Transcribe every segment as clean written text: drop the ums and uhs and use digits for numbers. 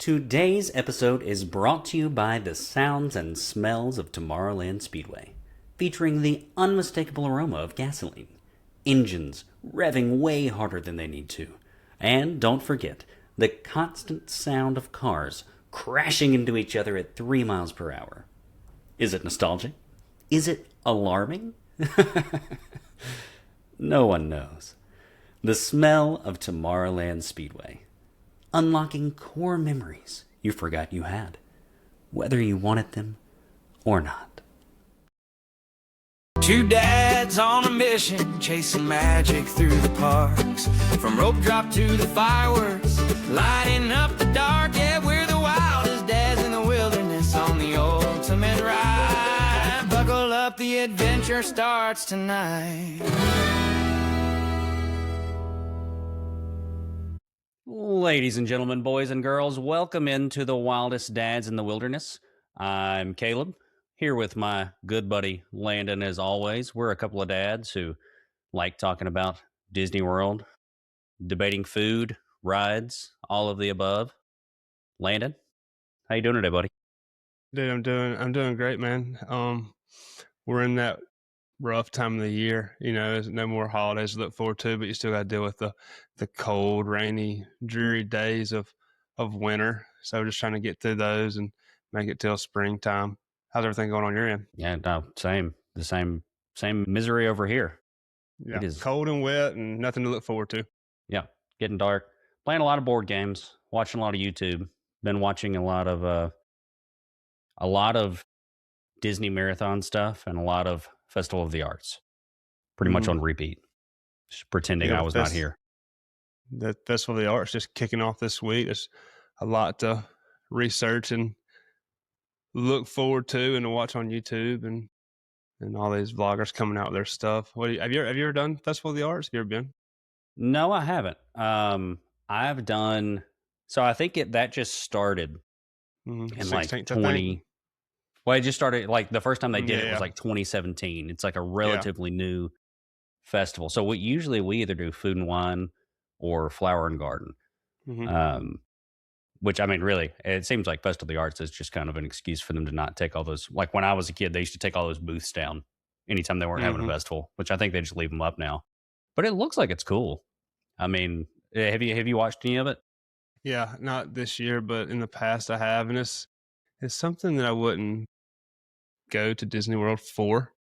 Today's episode is brought to you by the sounds and smells of Tomorrowland Speedway, featuring the unmistakable aroma of gasoline, engines revving way harder than they need to, and don't forget the constant sound of cars crashing into each other at 3 miles per hour. Is it nostalgic? Is it alarming? No one knows. The smell of Tomorrowland Speedway. Unlocking core memories you forgot you had, whether you wanted them or not. Two dads on a mission, chasing magic through the parks. From rope drop to the fireworks, lighting up the dark. Yeah, we're the wildest dads in the wilderness on the ultimate ride. Buckle up, the adventure starts tonight. Ladies and gentlemen, boys and girls, welcome into the wildest dads in the wilderness. I'm Caleb, here with my good buddy Landon. As always, we're a couple of dads who like talking about Disney World, debating food, rides, all of the above. Landon, how you doing today, buddy? Dude, I'm doing great, man. We're in that rough time of the year. You know, there's no more holidays to look forward to, but you still got to deal with the cold, rainy, dreary days of winter. So we're just trying to get through those and make it till springtime. How's everything going on your end? Yeah, no, same. The same misery over here. Yeah, It is cold and wet and nothing to look forward to. Yeah, getting dark. Playing a lot of board games, watching a lot of YouTube. Been watching a lot of Disney marathon stuff and a lot of Festival of the Arts. Pretty much on repeat. Just pretending I was not here. The Festival of the Arts just kicking off this week. There's a lot to research and look forward to and to watch on YouTube and all these vloggers coming out with their stuff. Have you ever done Festival of the Arts? Have you ever been? No, I haven't. I've done so. I think that just started in like 20. Well, it just started like the first time they did it was like 2017. It's like a relatively new festival. So we either do Food and Wine or Flower and Garden. Which, I mean, really, it seems like Festival of the Arts is just kind of an excuse for them to not take all those. Like when I was a kid, they used to take all those booths down anytime they weren't having a festival, which I think they just leave them up now. But it looks like it's cool. I mean, have you watched any of it? Yeah, not this year, but in the past I have, and it's something that I wouldn't go to Disney World for,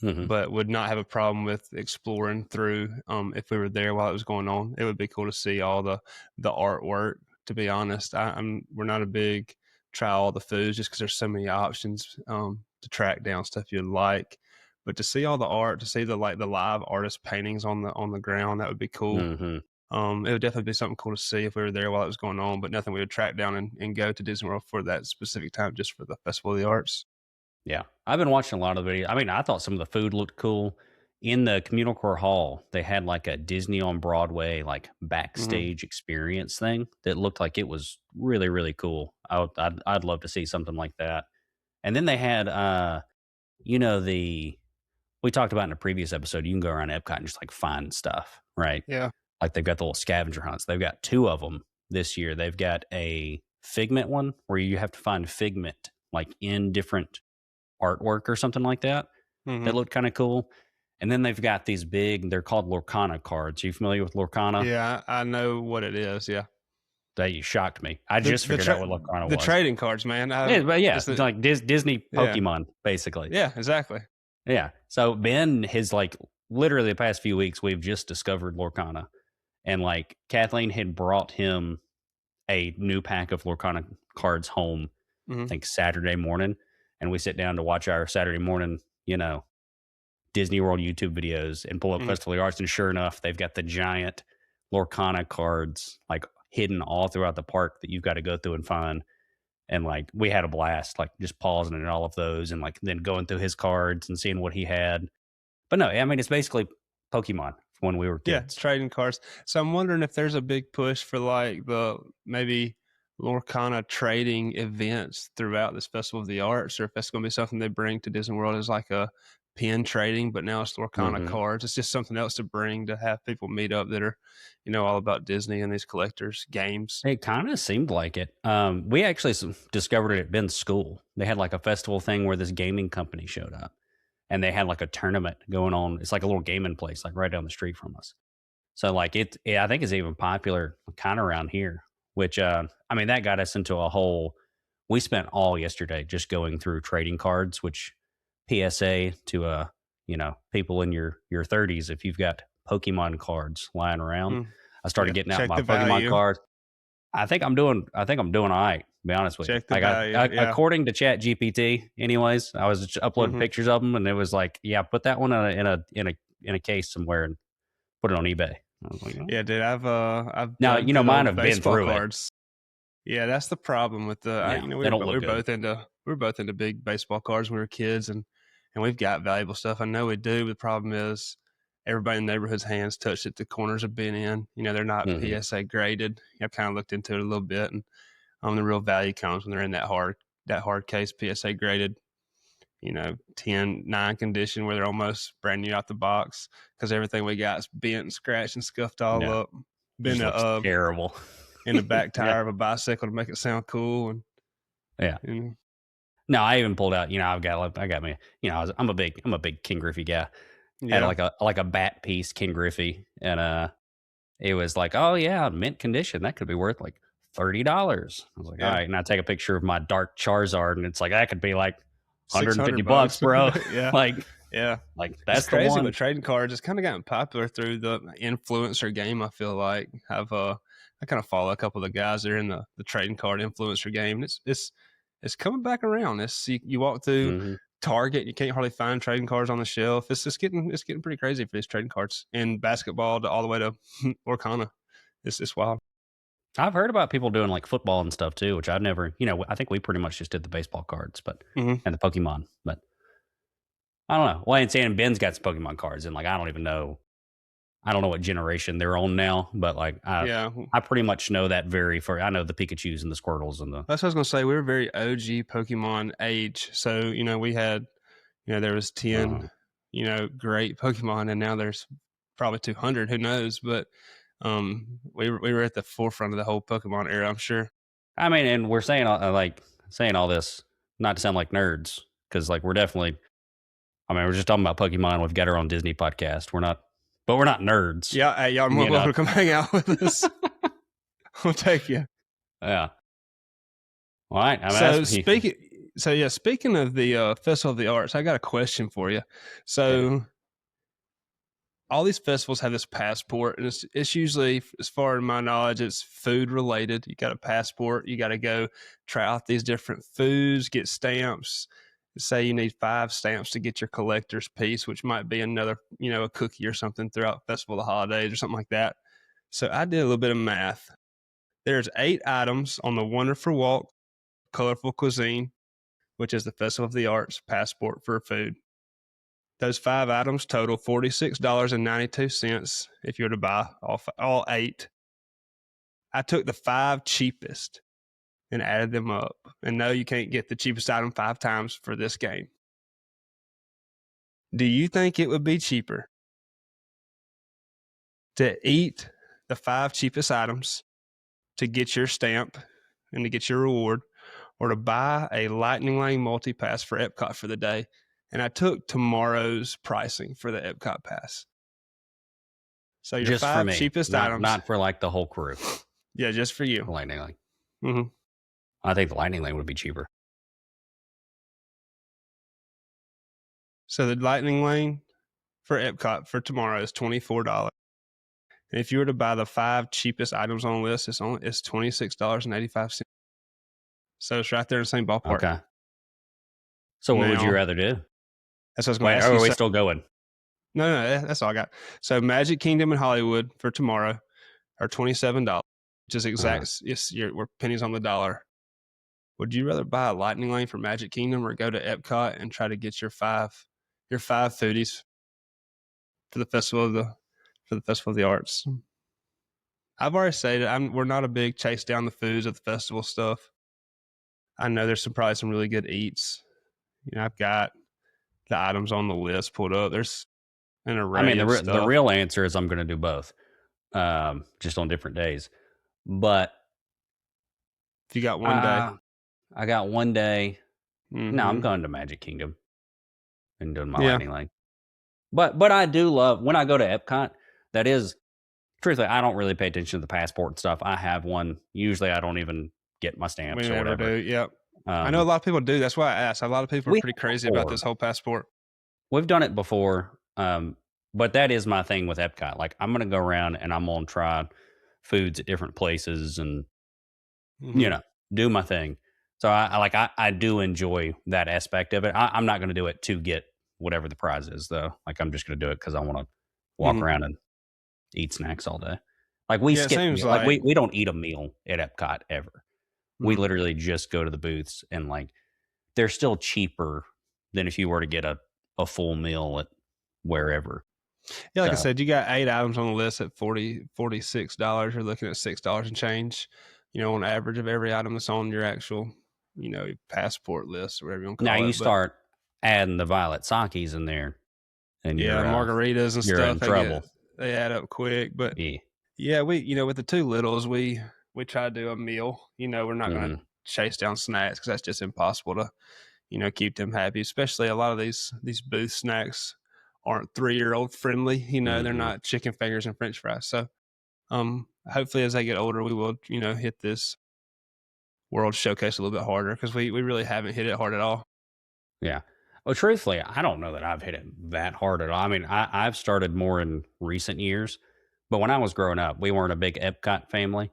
but would not have a problem with exploring through. If we were there while it was going on, it would be cool to see all the artwork. To be honest, we're not a big try all the foods just because there's so many options to track down stuff you'd like. But to see all the art, to see the live artist paintings on the ground, that would be cool. It would definitely be something cool to see if we were there while it was going on, but nothing we would track down and go to Disney World for that specific time just for the Festival of the Arts. Yeah, I've been watching a lot of the videos. I mean, I thought some of the food looked cool. In the Communal Core Hall, they had like a Disney on Broadway, like backstage experience thing that looked like it was really, really cool. I'd love to see something like that. And then they had, we talked about in a previous episode, you can go around Epcot and just like find stuff, right? Yeah. Like they've got the little scavenger hunts. They've got 2 of them this year. They've got a Figment one where you have to find Figment like in different artwork or something like that. That looked kind of cool. And then they've got these they're called Lorcana cards. Are you familiar with Lorcana? Yeah, I know what it is. Yeah. That you shocked me. I just figured out what Lorcana was. The trading cards, man. It's like Disney Pokemon, basically. Yeah, exactly. Yeah. So Ben has like literally the past few weeks, we've just discovered Lorcana. And like Kathleen had brought him a new pack of Lorcana cards home, I think Saturday morning. And we sit down to watch our Saturday morning, Disney World YouTube videos and pull up Festival of the Arts. And sure enough, they've got the giant Lorcana cards like hidden all throughout the park that you've got to go through and find. And like, we had a blast, like just pausing at all of those and like then going through his cards and seeing what he had. But no, I mean, it's basically Pokemon when we were kids. Yeah, it's trading cards. So I'm wondering if there's a big push for like the maybe Lorcana trading events throughout this Festival of the Arts, or if that's going to be something they bring to Disney World as like a pin trading, but now it's Lorcana cards. It's just something else to bring to have people meet up that are, all about Disney and these collectors games. It kind of seemed like it. We actually discovered it at Ben's school. They had like a festival thing where this gaming company showed up, and they had like a tournament going on. It's like a little gaming place, like right down the street from us. So like I think it's even popular kind of around here. Which that got us into a whole. We spent all yesterday just going through trading cards, which PSA to people in your 30s, if you've got Pokemon cards lying around. I started getting out my Pokemon cards. I think I'm doing all right, to be honest with you. According to Chat GPT, anyways, I was just uploading pictures of them, and it was like, yeah, put that one in a case somewhere and put it on eBay. I was like, yeah, dude, I've now mine have been through cards. Yeah, that's the problem with the. We're both into big baseball cards when we were kids, and we've got valuable stuff. I know we do, but the problem is everybody in the neighborhood's hands touched it. The corners have been in. They're not PSA graded. I've kind of looked into it a little bit, and the real value comes when they're in that hard case, PSA graded. 10-9 condition where they're almost brand new out the box because everything we got is bent and scratched and scuffed all up. Been terrible in the back tire of a bicycle to make it sound cool. And no, I even pulled out. I got me. I'm a big King Griffey guy. Yeah. Had like a bat piece King Griffey, and it was like, oh yeah, mint condition. That could be worth like $30. I was like, all right, and I take a picture of my dark Charizard, and it's like that could be like $150, bro. Like that's crazy. The one. But trading cards has kind of gotten popular through the influencer game. I feel like I kind of follow a couple of the guys that are in the trading card influencer game. It's coming back around. You walk through Target, you can't hardly find trading cards on the shelf. It's getting pretty crazy for these trading cards in basketball all the way to Lorcana. It's wild. I've heard about people doing like football and stuff too, which I've never, I think we pretty much just did the baseball cards, but and the Pokemon, but I don't know. Well, and saying Ben's got some Pokemon cards, and like I don't know what generation they're on now, but like I pretty much know that I know the Pikachus and the Squirtles and the. That's what I was gonna say. We were very OG Pokemon age, so we had, there was 10, great Pokemon, and now there's probably 200. Who knows? But we were at the forefront of the whole Pokemon era, I'm sure. I mean, and we're saying all this not to sound like nerds, because like we're definitely. I mean, we're just talking about Pokemon. We've got our own Disney podcast. We're not nerds. Yeah, hey, y'all are more welcome to come hang out with us. We'll take you. Yeah. All right. Speaking of the Festival of the Arts, I got a question for you. So, all these festivals have this passport, and it's usually, as far as my knowledge, it's food related. You got a passport. You got to go try out these different foods, get stamps. Say you need 5 stamps to get your collector's piece, which might be another, a cookie or something throughout Festival of the Holidays or something like that. So I did a little bit of math. There's 8 items on the Wonderful Walk Colorful Cuisine, which is the Festival of the Arts passport for food. Those 5 items total $46.92 if you were to buy all 8. I took the 5 cheapest and added them up. And no, you can't get the cheapest item 5 times for this game. Do you think it would be cheaper to eat the 5 cheapest items to get your stamp and to get your reward, or to buy a Lightning Lane multi-pass for Epcot for the day? And I took tomorrow's pricing for the Epcot pass. So your just 5 cheapest items. Not for like the whole crew. Yeah, just for you. Lightning Lane. Mm-hmm. I think the Lightning Lane would be cheaper. So the Lightning Lane for Epcot for tomorrow is $24. And if you were to buy the 5 cheapest items on the list, it's $26.85. So it's right there in the same ballpark. Okay. So what would you rather do? That's what I was going to ask you. Are we still going? No, that's all I got. So Magic Kingdom and Hollywood for tomorrow are $27, which is exact. We're pennies on the dollar. Would you rather buy a Lightning Lane for Magic Kingdom or go to Epcot and try to get your five foodies for the Festival of the Arts? I've already said it. We're not a big chase down the foods of the festival stuff. I know there's probably some really good eats. I've got the items on the list pulled up. There's an I mean, array of the stuff. real answer is I'm gonna do both, just on different days. But, If you got one day. uh, I got one day. No, I'm Mhm. going to Magic Kingdom and doing my Yeah. Lightning Lane. But I do love when I go to Epcot, that is truthfully, I don't really pay attention to the passport and stuff. I have one. Usually, I don't even get my We stamps or never whatever. do. Yep. I know a Um, lot of people do. That's why I asked. A lot of people are we pretty have crazy about before. this whole passport. We've done it before, but that is my thing with Epcot. Like, I'm gonna go around and I'm gonna try foods at different places and, you Mhm. know, do my thing. So I do enjoy that aspect of it. I'm not gonna do it to get whatever the prize is, though. Like, I'm just gonna do it because I wanna walk Mhm. around and eat snacks all day. Like, we Yeah, it skip seems meal like, like we don't eat a meal at Epcot ever. We mhm. literally just go to the booths and, like, they're still cheaper than if you were to get a full meal at wherever. Yeah, like I So, said, you got 8 items on the list at $46. You're looking at $6 and change, on average of every item that's on your actual, passport list or whatever you wanna now call you it, but start adding the violet sakis in there, and yeah, margaritas and you're in stuff, trouble. they add up quick, but Yeah. yeah, with the 2 littles, we try to do a meal, we're not gonna Mhm. chase down snacks because that's just impossible to, keep them happy, especially a lot of these booth snacks aren't 3-year-old friendly, they're Mhm. not chicken fingers and french fries, so, hopefully as they get older, we will, hit this World Showcase a little bit harder because we really haven't hit it hard at all. Yeah. Well, truthfully, I don't know that I've hit it that hard at all. I mean, I've started more in recent years, but when I was growing up, we weren't a big Epcot family.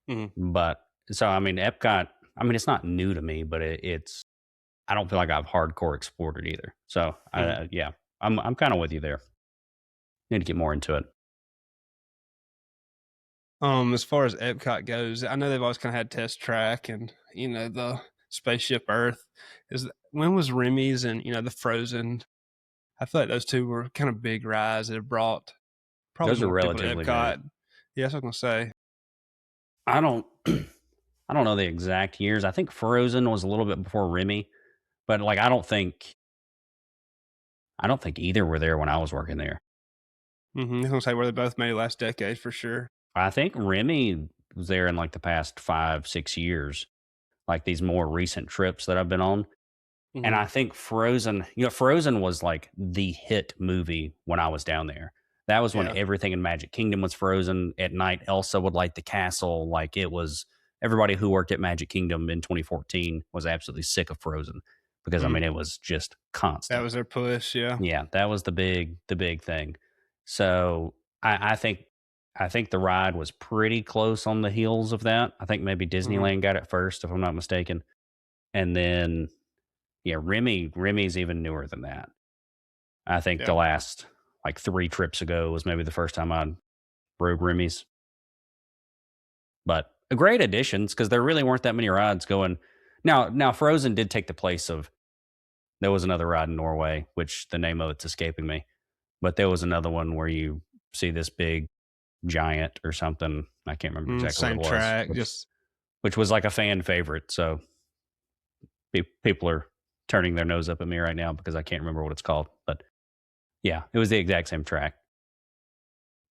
Mhm, But so, I mean, Epcot, I mean, it's not new to me, but it's, I don't feel like I've hardcore explored it either. So, mhm. yeah, I'm kind of with you there. Need to get more into it. As far as Epcot goes, I know they've always kinda had Test Track and, the Spaceship Earth. When was Remy's and, the Frozen? I feel like those 2 were kind of big rides that have brought probably Those are more people to relatively new. Epcot. Yeah, that's what I was gonna say. I don't, I don't know the exact years. I think Frozen was a little bit before Remy, but like, I don't think either were there when I was working there. Mhm, I was gonna say where they both made last decade for sure. I think Remy was there in like the past 5, 6 years, like these more recent trips that I've been on. And Mhm. I think Frozen, Frozen was like the hit movie when I was down there. That was when Yeah. everything in Magic Kingdom was frozen. At night, Elsa would light the castle. Like, it was everybody who worked at Magic Kingdom in 2014 was absolutely sick of Frozen because I Mhm. mean it was just That constant. was their push, yeah. Yeah, that was the big thing. So I think the ride was pretty close on the heels of that. I think maybe Mhm. Disneyland got it first, if I'm not mistaken. And then yeah, Remy's even newer than that. I think the Yeah. last like 3 trips ago was maybe the first time I rode Remy's. But a great additions because there really weren't that many rides going. Now Frozen did take the place of, there was another ride in Norway, which the name of it's escaping me, but there was another one where you see this big giant or something. I can't remember exactly what it Same was, track, which just which was like a fan favorite. So people are turning their nose up at me right now because I can't remember what it's called. But yeah, it was the exact same track.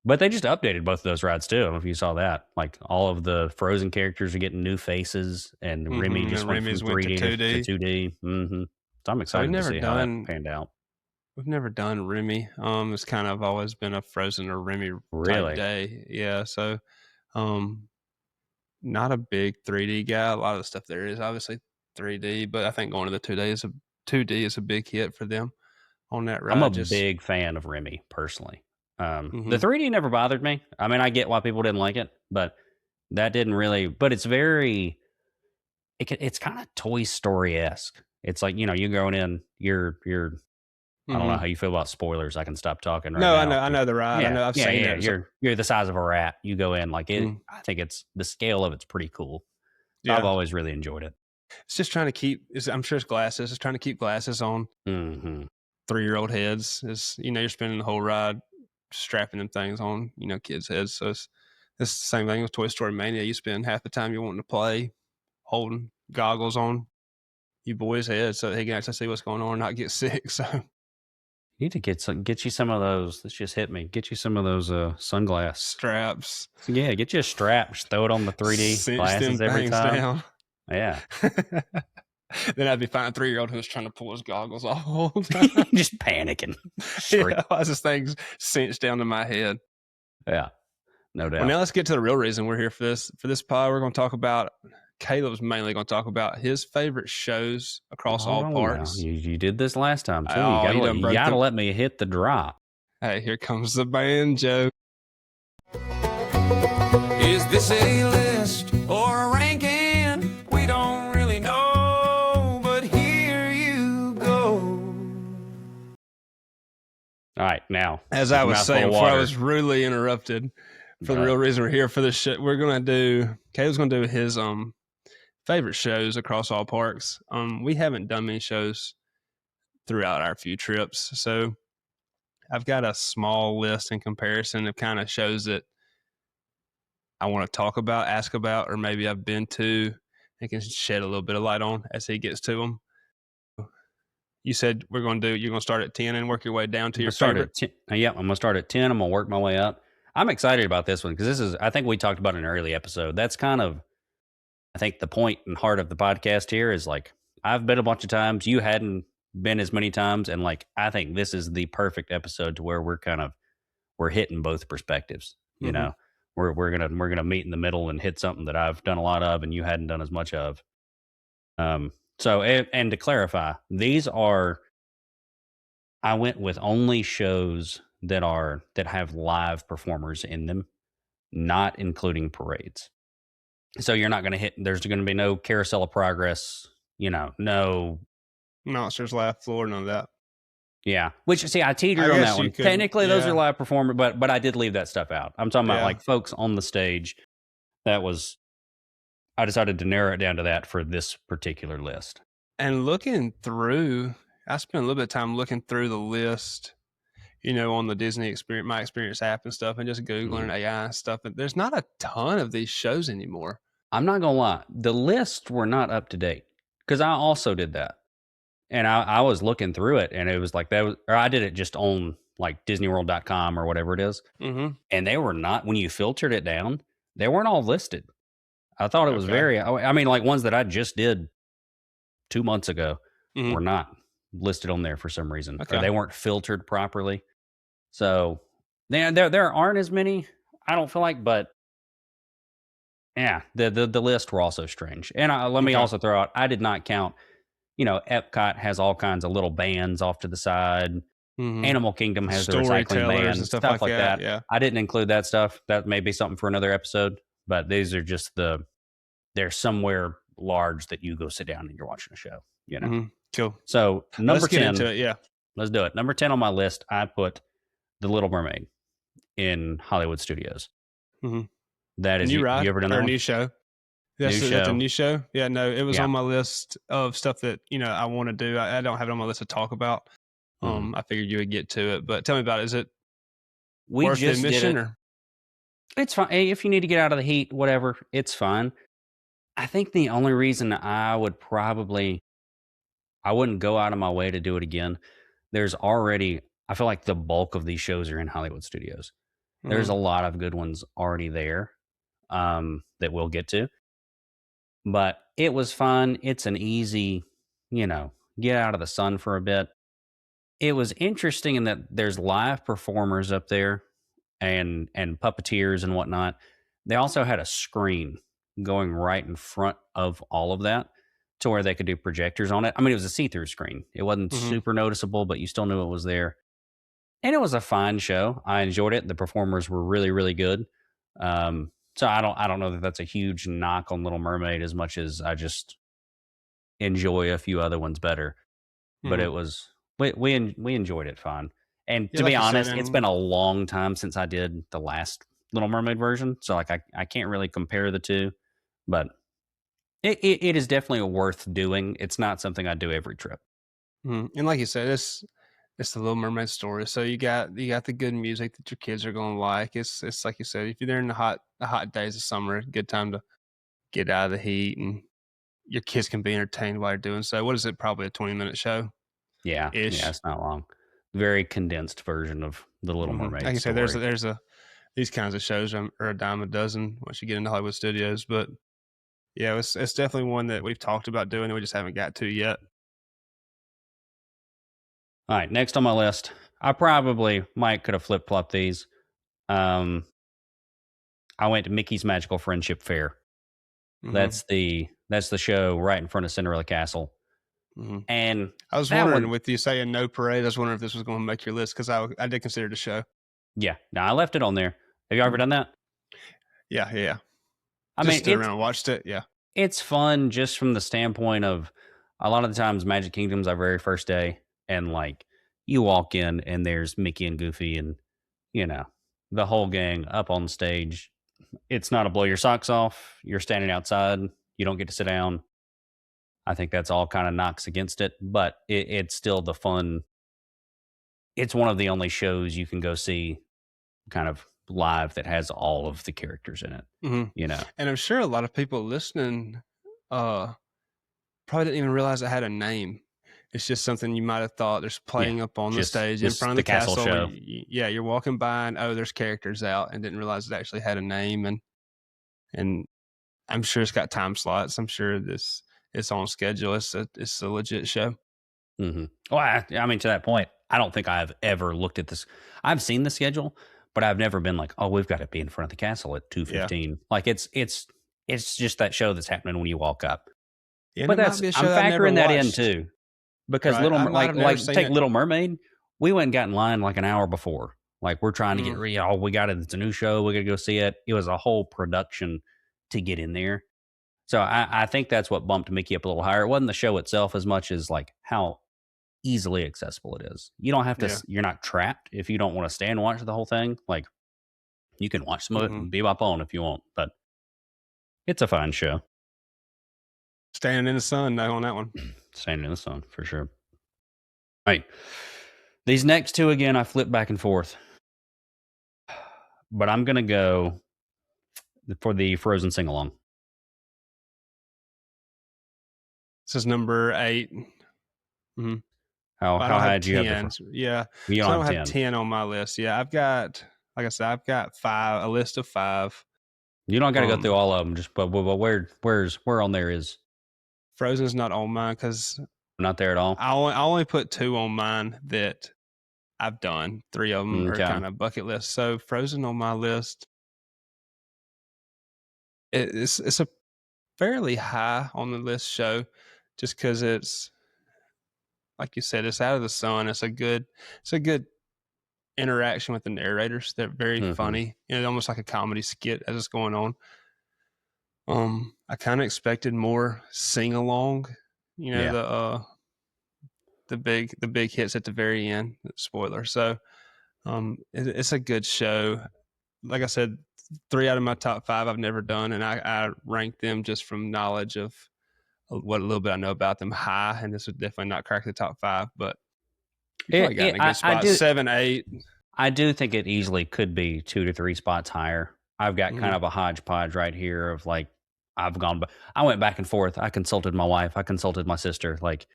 But they just updated both of those rides too. I don't know if you saw that. Like, all of the Frozen characters are getting new faces, and Remy mhm, just and went from Remy's went to 3D to 2D. 2D. So I'm So excited to see how that panned out. we've never done Remy. It's kind of always been a Frozen or Remy type Really, day. Yeah, so um not a big 3D guy. A lot of the stuff there is obviously 3D, but I think going to the 2D is a big hit for them on that I'm a ride. Just big fan of Remy personally. The mhm. 3D never bothered me. I mean, I get why people didn't like it, but that didn't really. But it's very. It's kind of Toy Story esque. It's like, you're going in. You're I don't know Mhm. how you feel about spoilers. I can stop talking right No, now. I know the ride. I Yeah, know I've yeah, seen yeah. it. So You're the size of a rat. You go in like it. mm, I think it's the scale of it's pretty cool. So I've yeah. always really enjoyed it. It's just trying to keep I'm sure it's glasses. It's trying to keep glasses on Hmm. 3-year-old heads. Is you're spending the whole ride strapping them things on, kids' heads. So it's the same thing with Toy Story Mania. You spend half the time you're wanting to play holding goggles on you boys' heads so they can actually see what's going on and not get sick. So You need to get you some of those. This just hit me. Get you some of those sunglasses. Straps. Yeah, get you a strap. Just throw it on the 3D Cinch them glasses every things time. down. Yeah. Then I'd be finding a 3-year-old who was trying to pull his goggles off all the time. Just panicking. Yeah, why is this thing cinched down to my head? Yeah, no doubt. Well, now let's get to the real reason we're here for this. For this pod, we're going to talk about, Caleb's mainly going to talk about his favorite shows across all parks. You did this last time, too. Oh, you gotta let me hit the drop. Hey, here comes the banjo. Is this a list or a ranking? We don't really know, but here you go. All right, now. As I was saying before I was rudely interrupted, for the real reason we're here for this show, we're going to do, Caleb's going to do his favorite shows across all parks. We haven't done many shows throughout our few trips, so I've got a small list in comparison of kind of shows that I want to talk about, ask about, or maybe I've been to and can shed a little bit of light on as he gets to them. You said you're going to start at 10 and work your way down to your favorite? Yeah, I'm going to start at 10. I'm going to work my way up. I'm excited about this one because I think we talked about in an early episode. That's kind of, I think, the point and heart of the podcast here is like, I've been a bunch of times. You hadn't been as many times. And like, I think this is the perfect episode to where we're hitting both perspectives. You know, we're going to meet in the middle and hit something that I've done a lot of and you hadn't done as much of. So, and to clarify, I went with only shows that have live performers in them, not including parades. So you're not going to there's going to be no Carousel of Progress, no Monsters Laugh Floor, none of that. Yeah. Which, see, I teetered on that one. Technically, those are live performers, but I did leave that stuff out. I'm talking about like folks on the stage. I decided to narrow it down to that for this particular list. And looking through, I spent a little bit of time looking through the list, on the Disney Experience, My Experience app and stuff, and just Googling AI and stuff. And there's not a ton of these shows anymore. I'm not going to lie. The lists were not up to date because I also did that. And I was looking through it and it was like I did it just on like DisneyWorld.com or whatever it is. Mm-hmm. And they were not, when you filtered it down, they weren't all listed. I thought it was like ones that I just did 2 months ago were not listed on there for some reason. Okay. Or they weren't filtered properly. So there aren't as many, I don't feel like, but yeah, the list were also strange. And let me also throw out, I did not count, Epcot has all kinds of little bands off to the side. Mm-hmm. Animal Kingdom has the recycling band and stuff like that. Yeah. I didn't include that stuff. That may be something for another episode, but these are just they're somewhere large that you go sit down and you're watching a show, Mm-hmm. Cool. So number 10, get into it, yeah. Let's do it. Number 10 on my list, I put The Little Mermaid in Hollywood Studios. Mm-hmm. That is, you ever done that one? New show. That's a new show? Yeah, no, it was on my list of stuff that, I want to do. I don't have it on my list to talk about. I figured you would get to it, but tell me about it. Is it worth the admission? Or? It's fine. If you need to get out of the heat, whatever, it's fine. I think the only reason I wouldn't go out of my way to do it again, I feel like the bulk of these shows are in Hollywood Studios. There's a lot of good ones already there that we'll get to. But it was fun. It's an easy, get out of the sun for a bit. It was interesting in that there's live performers up there and puppeteers and whatnot. They also had a screen going right in front of all of that to where they could do projectors on it. I mean, it was a see-through screen. It wasn't super noticeable, but you still knew it was there. And it was a fine show. I enjoyed it. The performers were really, really good. So I don't know that that's a huge knock on Little Mermaid as much as I just enjoy a few other ones better. But it was we enjoyed it fine. And to be honest, it's been a long time since I did the last Little Mermaid version, so like I can't really compare the two. But it is definitely worth doing. It's not something I do every trip. And like you said, it's the Little Mermaid story. So you got the good music that your kids are going to like. It's like you said, if you're there in the hot days of summer, good time to get out of the heat and your kids can be entertained while you're doing so. What is it? Probably a 20-minute show. Yeah, it's not long. very condensed version of The Little Like Mermaid you say, story. there's a these kinds of shows are a dime a dozen once you get into Hollywood studios. But yeah, it's definitely one that we've talked about doing and we just haven't got to yet. All right, next on my list, I probably might could have flip flopped these. Um, I went to Mickey's Magical Friendship Fair. Hmm. That's the show right in front of Cinderella Castle, Hmm. and I was that wondering one, with you saying no parade, I was wondering if this was going to make your list because I did consider the show. yeah. Now I left it on there. Have you ever Mhm. done that? Yeah, yeah, yeah. I Just mean, stood around and watched it. Yeah. it's fun just from the standpoint of a lot of the times Magic Kingdom's our very first day, and like you walk in and there's Mickey and Goofy and you know the whole gang up on stage. It's not a blow your socks off. You're standing outside. You don't get to sit down. I think that's all kind of knocks against it, but it's still the fun. It's one of the only shows you can go see kind of live that has all of the characters in it. Hmm. You know, And I'm sure a lot of people listening uh, probably didn't even realize it had a name. It's just something you might have thought there's yeah, playing up on the just stage in just front of the the castle castle. show. Yeah, you're walking by and oh, there's characters out, and didn't realize it actually had a name. And I'm sure it's got time slots. I'm sure this it's on schedule. It's a legit show. Well, I mean, to that point, I don't think I've ever looked at this. I've seen the schedule, but I've never been like, oh, we've got to be in front of the castle at Yeah, 2:15. Like it's just that show that's happening when you walk up. yeah, and But it might be a I'm show I've never factoring that in watched. too because Right, I might have never like seen take it. Little Mermaid. We went and got in line like an hour before. Like we're trying to get Mhm. oh, we got it. It's a new show. We got to go see it. It was a whole production to get in there. So I think that's what bumped Mickey up a little higher. It wasn't the show itself as much as like how easily accessible it is. You don't have to. Yeah. You're not trapped if you don't want to stay and watch the whole thing. Like you can watch some of it Mhm. and bebop on if you want. But it's a fine show. Standing in the sun, no, on that one. Standing in the sun for sure. All right. These next two again, I flip back and forth, but I'm gonna go for the Frozen sing along. This is number 8. Mhm. I How don't high have did you have the? 10. Yeah. You So I don't don't have have 10. 10 on my list. Yeah, I've got like I said, I've got 5, a list of 5. You don't got to go through Um, all of them. Just but where on there is Frozen's not on mine because not there at all. I only put 2 on mine that I've done. 3 of them are Okay. kind of bucket list. So Frozen on my list, it's a fairly high on the list show, just because it's like you said, it's out of the sun. It's a good interaction with the narrators. They're very Mm-hmm. funny. Almost like a comedy skit as it's going on. I kind of expected more sing along. Yeah. The big hits at the very end. Spoiler. So it's a good show. Like I said, 3 out of my top 5 I've never done, and I rank them just from knowledge of what little bit I know about them high. And this would definitely not crack the top 5, but you probably got in a good I spot. do 7, 8. I do think it easily could be 2 to 3 spots higher. I've got kind Mhm. of a hodgepodge right here of like I've gone but I went back and forth. I consulted my wife, I consulted my sister, like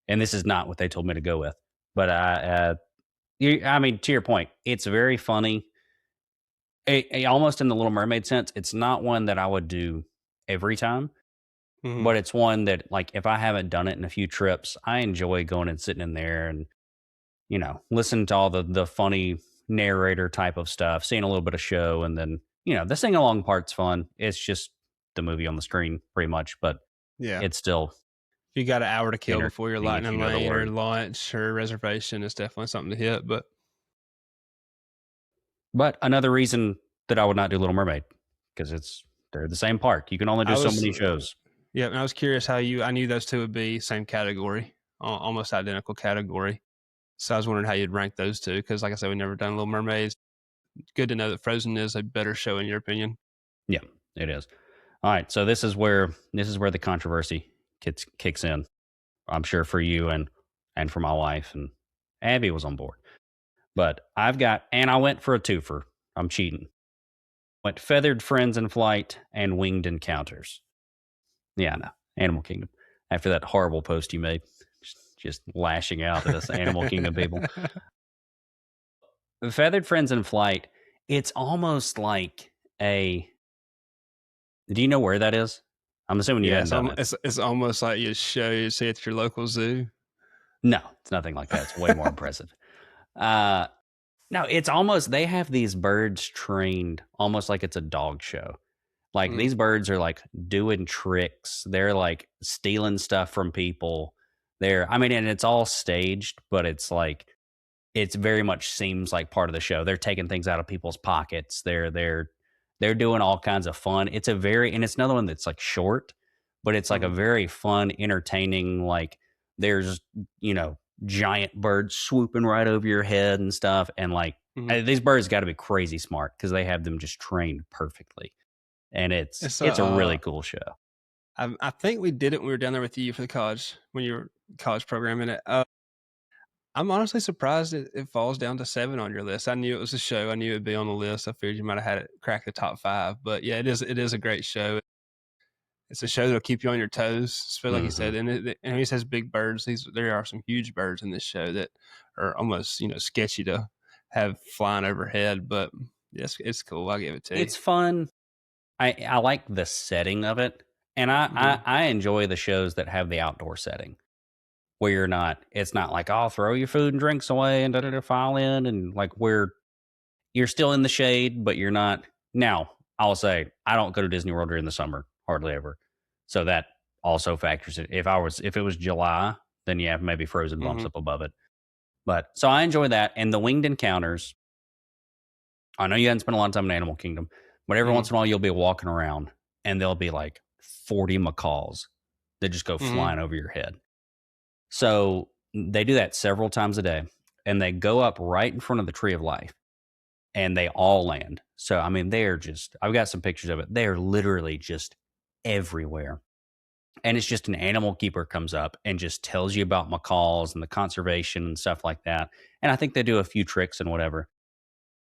and this is not what they told me to go with. But I mean to your point, it's very funny. Almost in the Little Mermaid sense, it's not one that I would do every time, Mhm. but it's one that like if I haven't done it in a few trips, I enjoy going and sitting in there and listen to all the funny narrator type of stuff, seeing a little bit of show, and then the sing along part's fun. It's just the movie on the screen, pretty much, but Yeah. it's still If you got an hour to kill before your entertaining if you lightning know the lane or word. lunch or reservation, it's definitely something to hit. But But another reason that I would not do Little Mermaid because they're the same park. You can only do I so was, many shows. yeah, and I was curious how I knew those two would be same category, almost identical category. So I was wondering how you'd rank those two because, like I said, we've never done Little Mermaids. Good to know that Frozen is a better show in your opinion. Yeah, it is. All right, so this is where the controversy kicks in. I'm sure for you and for my wife and Abby was on board. But I went for a twofer. I'm cheating. Went Feathered Friends in Flight and Winged Encounters. Yeah, I know. Animal Kingdom. After that horrible post you made, just lashing out at us Animal Kingdom people. Feathered Friends in Flight, it's almost like a do you know where that is? I'm assuming you Yeah, hadn't done it. it's almost like you see at your local zoo. No, it's nothing like that. It's way more impressive. Uh, no, it's almost they have these birds trained almost like it's a dog show. Like, Mm, these birds are, like, doing tricks. They're, like, stealing stuff from people. I mean, and it's all staged, but it's like it's very much seems like part of the show. They're taking things out of people's pockets. They're doing all kinds of fun. It's a very and it's another one that's like short, but it's like a mhm, very fun, entertaining, like there's, you know, giant birds swooping right over your head and stuff. And like mhm. these birds got to be crazy smart because they have them just trained perfectly. And it's It's it's a really cool show. I think we did it when we were down there with you for the college when you were college programming it. I'm honestly surprised it falls down to 7 on your list. I knew it was a show. I knew it'd be on the list. I figured you might have had it crack the top 5, but yeah, it is a great show. It's a show that'll keep you on your toes, especially like you Hmm. said. And he says big birds. There are some huge birds in this show that are almost sketchy to have flying overhead. But yes, it's cool. I'll give it to you. It's fun. I like the setting of it, and Hmm. I enjoy the shows that have the outdoor setting where it's not like, "Oh, throw your food and drinks away and da da da file in," and like where you're still in the shade, but you're not. Now, I'll say I don't go to Disney World during the summer hardly ever, so that also factors in. If it was July, then yeah, maybe Frozen bumps Hmm. up above it. But so I enjoy that, and the winged encounters. I know you hadn't spent a lot of time in Animal Kingdom, but every Hmm. once in a while you'll be walking around and there'll be like 40 macaws that just go Hmm. flying over your head. So they do that several times a day and they go up right in front of the Tree of Life and they all land. So, I mean, I've got some pictures of it. They're literally just everywhere. And it's just an animal keeper comes up and just tells you about macaws and the conservation and stuff like that. And I think they do a few tricks and whatever.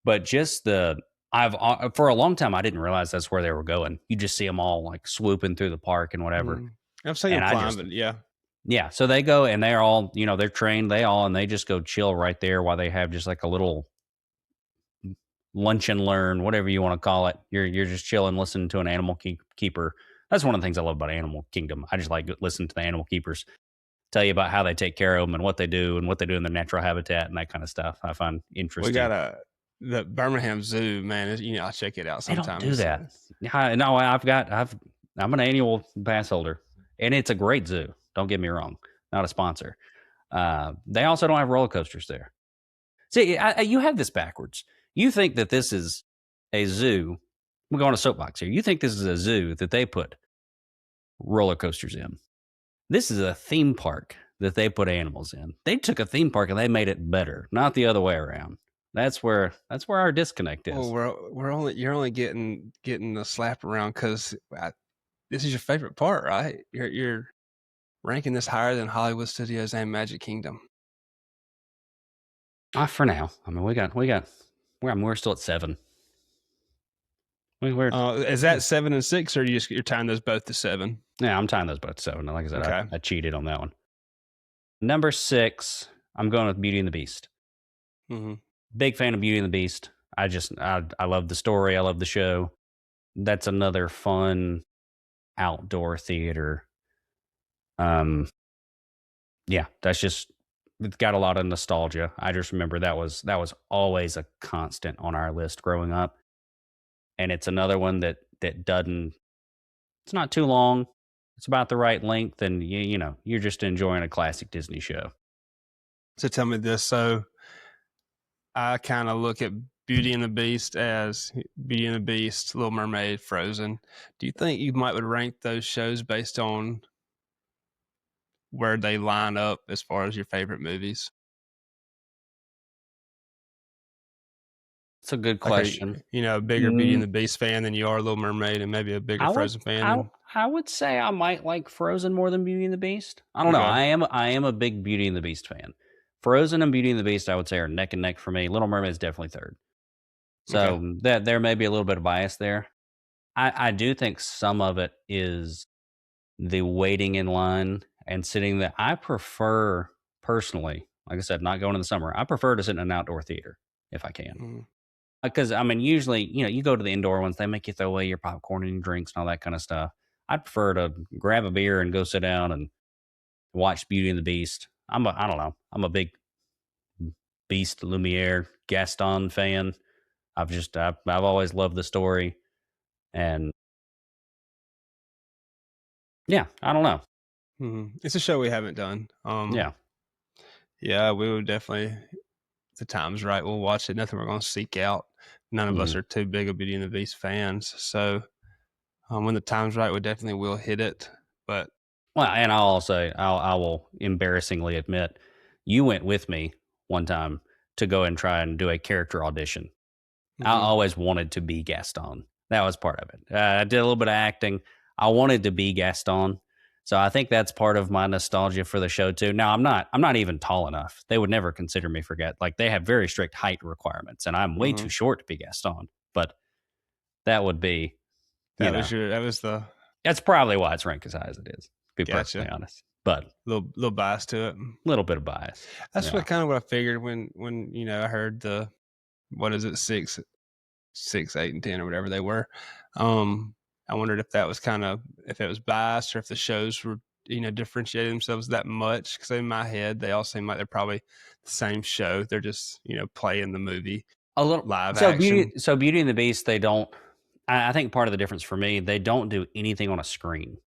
But just for a long time, I didn't realize that's where they were going. You just see them all like swooping through the park and whatever. Hmm. I've seen And them I flying, just, but yeah. yeah. So they go and they're all, they're trained, and they just go chill right there while they have just like a little lunch and learn, whatever you want to call it. You're just chilling, listening to an keeper. That's one of the things I love about Animal Kingdom. I just like listening to the animal keepers tell you about how they take care of them and what they do in their natural habitat and that kind of stuff. I find We interesting. got the Birmingham Zoo, man. I'll check it out They don't do sometimes. that. Yeah, no, I'm an annual pass holder, and it's a great zoo. Don't get me wrong, not a sponsor. They also don't have roller coasters there. See, you have this backwards. You think that this is a zoo. We're going to soapbox here. You think this is a zoo that they put roller coasters in. This is a theme park that they put animals in. They took a theme park and they made it better, not the other way around. That's where our disconnect Well, is. you're only getting the slap around because this is your favorite part, right? You're ranking this higher than Hollywood Studios and Magic Kingdom. For now. I mean, we're still at 7. We're Is that 7 and 6, or you're tying those both to 7? Yeah, I'm tying those both to 7. Like I said, Okay. I cheated on that one. Number 6, I'm going with Beauty and the Beast. Hmm. Big fan of Beauty and the Beast. I love the story. I love the show. That's another fun outdoor theater. Yeah, it's got a lot of nostalgia. I just remember that was always a constant on our list growing up, and it's another one that doesn't. It's not too long. It's about the right length, and you're just enjoying a classic Disney show. So tell me this. So I kind of look at Beauty and the Beast as Beauty and the Beast, Little Mermaid, Frozen. Do you think you might would rank those shows based on where they line up as far as your favorite movies? It's a good Like, are question. a bigger Beauty and Mm, the Beast fan than you are Little Mermaid, and maybe a bigger I would Frozen fan? I And I would say I might like Frozen more than Beauty and the Beast. I don't know. okay, I am a big Beauty and the Beast fan. Frozen and Beauty and the Beast, I would say, are neck and neck for me. Little Mermaid is definitely third. okay, So that there may be a little bit of bias there. I do think some of it is the waiting in line and sitting there. I prefer personally, like I said, not going in the summer. I prefer to sit in an outdoor theater. if I can. Mhm. Because I mean, usually, you go to the indoor ones, they make you throw away your popcorn and your drinks and all that kind of stuff. I'd prefer to grab a beer and go sit down and watch Beauty and the Beast. I don't know, I'm a big Beast Lumiere Gaston fan. I've always loved the story, and yeah, I don't know. Mhm. It's a show we haven't done. Yeah. Yeah, we would definitely, if the time's right, we'll watch it. Nothing we're gonna seek out. None of us Mhm. are too big of Beauty and the Beast fans, so, when the time's right, we definitely will hit it, but Well, and I will embarrassingly admit, you went with me one time to go and try and do a character audition. I mhm, always wanted to be Gaston. That was part of it. I did a little bit of acting. I wanted to be Gaston. So I think that's part of my nostalgia for the show too. Now I'm not even tall enough. They would never consider me for like they have very strict height requirements and I'm way too mhm. short to be Gaston. But that would be, you know, That was the that's probably why it's ranked as high as it is, to be perfectly gotcha. honest. But a Little bias to it. little bit of bias. That's Yeah. what I figured when, I heard what is it, 6, 8, and 10 or whatever they were. Um, I wondered if that was if it was biased or if the shows were, differentiating themselves that much. Because in my head, they all seem like they're probably the same show. They're just, playing the movie A little live action. So Beauty and the Beast, they don't I think part of the difference for me, they don't do anything on a screen.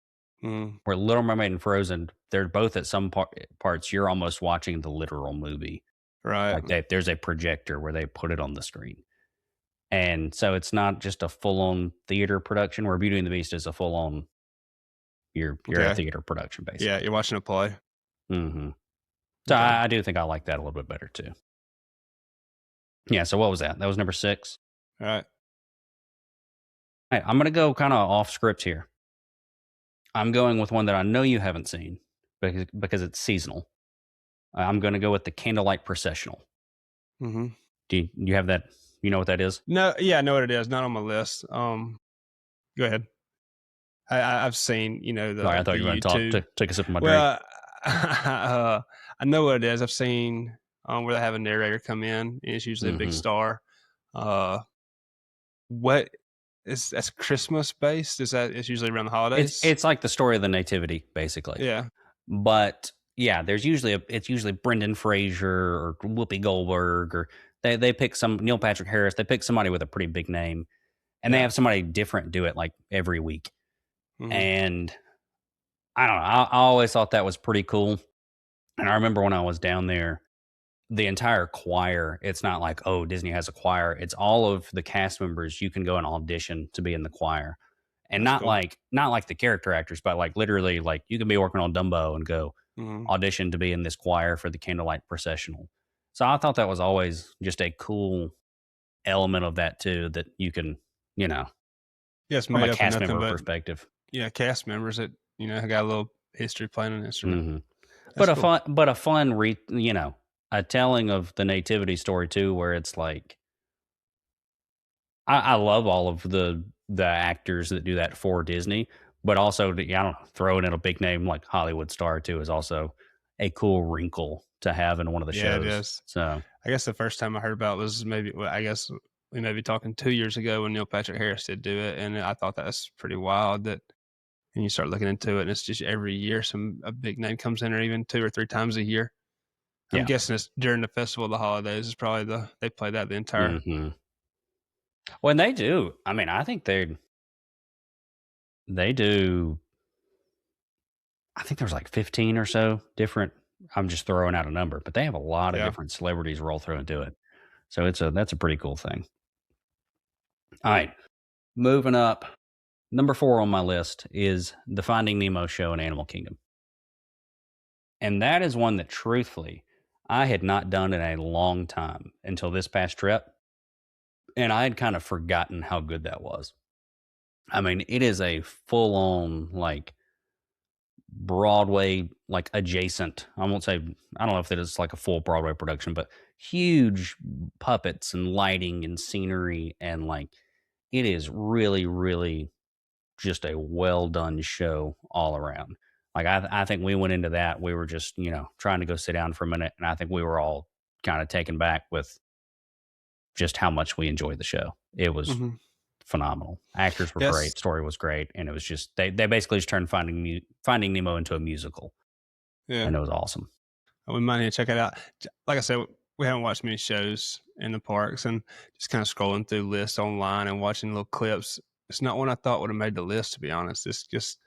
Mm, Where Little Mermaid and Frozen, they're both at some parts you're almost watching the literal movie. right. Like there's a projector where they put it on the screen. And so it's not just a full-on theater production where Beauty and the Beast is a full-on you're at a Okay. theater production Yeah, basically. you're watching a play. Mhm. So Okay. I do think I like that a little bit better too. Yeah, so what was that? That was number 6. All right. Hey, I'm gonna go kinda off script here. I'm going with one that I know you haven't seen because it's seasonal. I'm gonna go with the Candlelight Processional. Hmm. Do you have that? You know what that is? No, yeah, I know what it is. Not on my list. Go ahead. I've seen, Sorry, I the thought you were gonna YouTube. take a sip of my drink. Well, I know what it is. I've seen, where they have a narrator come in, and it's usually a big Mhm. star. Uh, what that's Christmas based? Is that it's usually around the It's holidays? it's like the story of the nativity, basically. Yeah. But, yeah, it's usually Brendan Fraser or Whoopi Goldberg, or they pick some Neil Patrick Harris, they pick somebody with a pretty big name, and they Yeah. have somebody different do it, like, every week. Mhm. And I don't know, I always thought that was pretty cool, and I remember when I was down there, the entire choir, it's not like, "Oh, Disney has a choir." It's all of the cast members, you can go and audition to be in the choir. And That's cool. not like the character actors, but, like, literally, like, you can be working on Dumbo and go Mhm. audition to be in this choir for the Candlelight Processional. So I thought that was always just a cool element of that too, that you can, you know, Yeah, it's from a made up of cast nothing member but, perspective. yeah, cast members that, have got a little history playing an instrument. Mhm. That's cool. But a fun a telling of the nativity story too, where it's like I love all of the actors that do that for Disney, but also I don't know, throwing in a big name like Hollywood star too is also a cool wrinkle to have in one of the Yeah, it shows. is. So I guess the first time I heard about it was I guess we may be talking 2 years ago when Neil Patrick Harris did do it, and I thought that's pretty wild that and you start looking into it, and it's just every year a big name comes in, or even 2 or 3 times a year. I'm yeah. guessing it's during the festival of the holidays is probably they play that the entire. Hmm. When they do, I mean, I think they do. I think there's like 15 or so different. I'm just throwing out a number, but they have a lot of Yeah. different celebrities roll through and do it. So that's a pretty cool thing. All right, moving up. Number 4 on my list is the Finding Nemo show in Animal Kingdom. And that is one that truthfully I had not done in a long time until this past trip. And I had kind of forgotten how good that was. I mean, it is a full on like Broadway, like adjacent. I won't say, I don't know if it is like a full Broadway production, but huge puppets and lighting and scenery. And like, it is really, really just a well done show all around. Like I think we went into that, we were just, trying to go sit down for a minute. And I think we were all kind of taken back with just how much we enjoyed the show. It was phenomenal. Actors were Yes. great, story was great, and it was just they basically just turned Finding Nemo into a musical, Yeah. and it was awesome. We might need to check it out. Like I said, we haven't watched many shows in the parks, and just kind of scrolling through lists online and watching little clips. It's not one I thought would have made the list, to be honest. It's just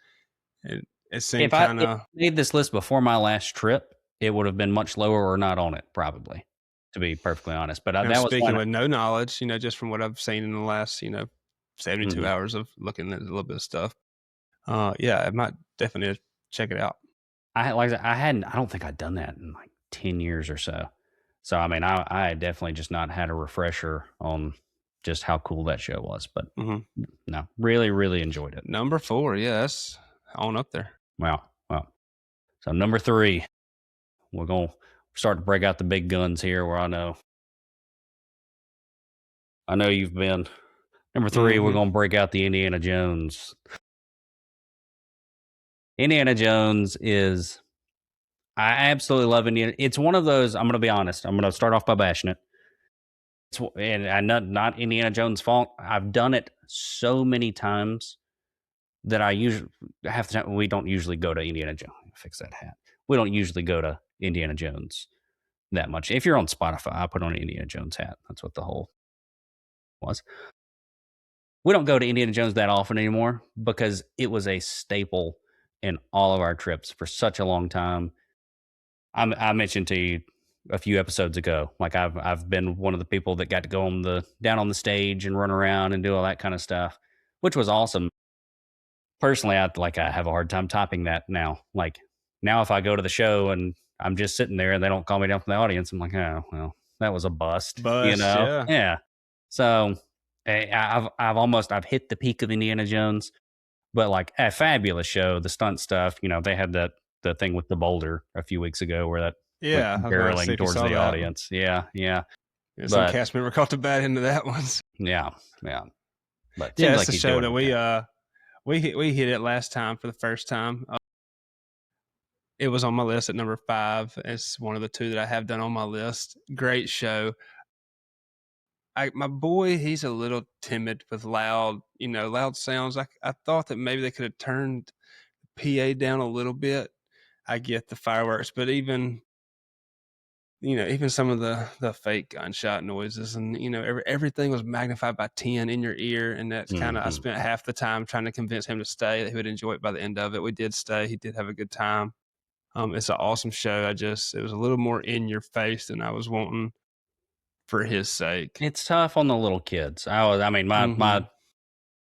it seemed kind If of. I made this list before my last trip, it would have been much lower or not on it, probably, to be perfectly honest. But Now, that was speaking one. with no knowledge, just from what I've seen in the last, 72 Mhm. hours of looking at a little bit of stuff. Yeah, I might definitely check it out. I hadn't. I don't think I'd done that in like 10 years or so. So I mean, I had definitely just not had a refresher on just how cool that show was. But hmm no, really, really enjoyed it. Number 4, yeah, that's on up there. Wow, wow. So number 3, we're gonna start to break out the big guns here. Where I know you've been. Number 3, we're hmm gonna break out the Indiana Jones. Indiana Jones is. I absolutely love Indiana. It's one of those. I'm gonna be honest. I'm gonna start off by bashing it. And I not Indiana Jones' fault. I've done it so many times that I usually half the time we don't usually go to Indiana Jones. Fix that hat. We don't usually go to Indiana Jones that much. If you're on Spotify, I put on an Indiana Jones hat. That's what the whole was. We don't go to Indiana Jones that often anymore because it was a staple in all of our trips for such a long time. I mentioned to you a few episodes ago, like I've been one of the people that got to go on the down on the stage and run around and do all that kind of stuff, which was awesome. Personally, I have a hard time topping that now. Like now, if I go to the show and I'm just sitting there and they don't call me down from the audience, I'm like, oh well, that was a bust, Bust, yeah. Yeah. So I've hit the peak of Indiana Jones, but like a fabulous show. The stunt stuff, they had the thing with the boulder a few weeks ago where that went Yeah, I was about to see barreling if you towards saw the that. audience. Yeah, yeah. Yeah, some But cast member caught the bad end of that one. yeah, yeah. But Yeah, seems it's like a he's show doing that okay. we hit it last time for the first time. It was on my list at number 5. It's one of the 2 that I have done on my list. Great show. My boy, he's a little timid with loud sounds. I thought that maybe they could have turned the PA down a little bit. I get the fireworks, but even some of the fake gunshot noises and everything was magnified by 10 in your ear, and that's kind of I Hmm. spent half the time trying to convince him to stay, that he would enjoy it by the end of it. We did stay. He did have a good time. It's an awesome show. It was a little more in your face than I was wanting for his sake. It's tough on the little kids. I mean, my Mhm.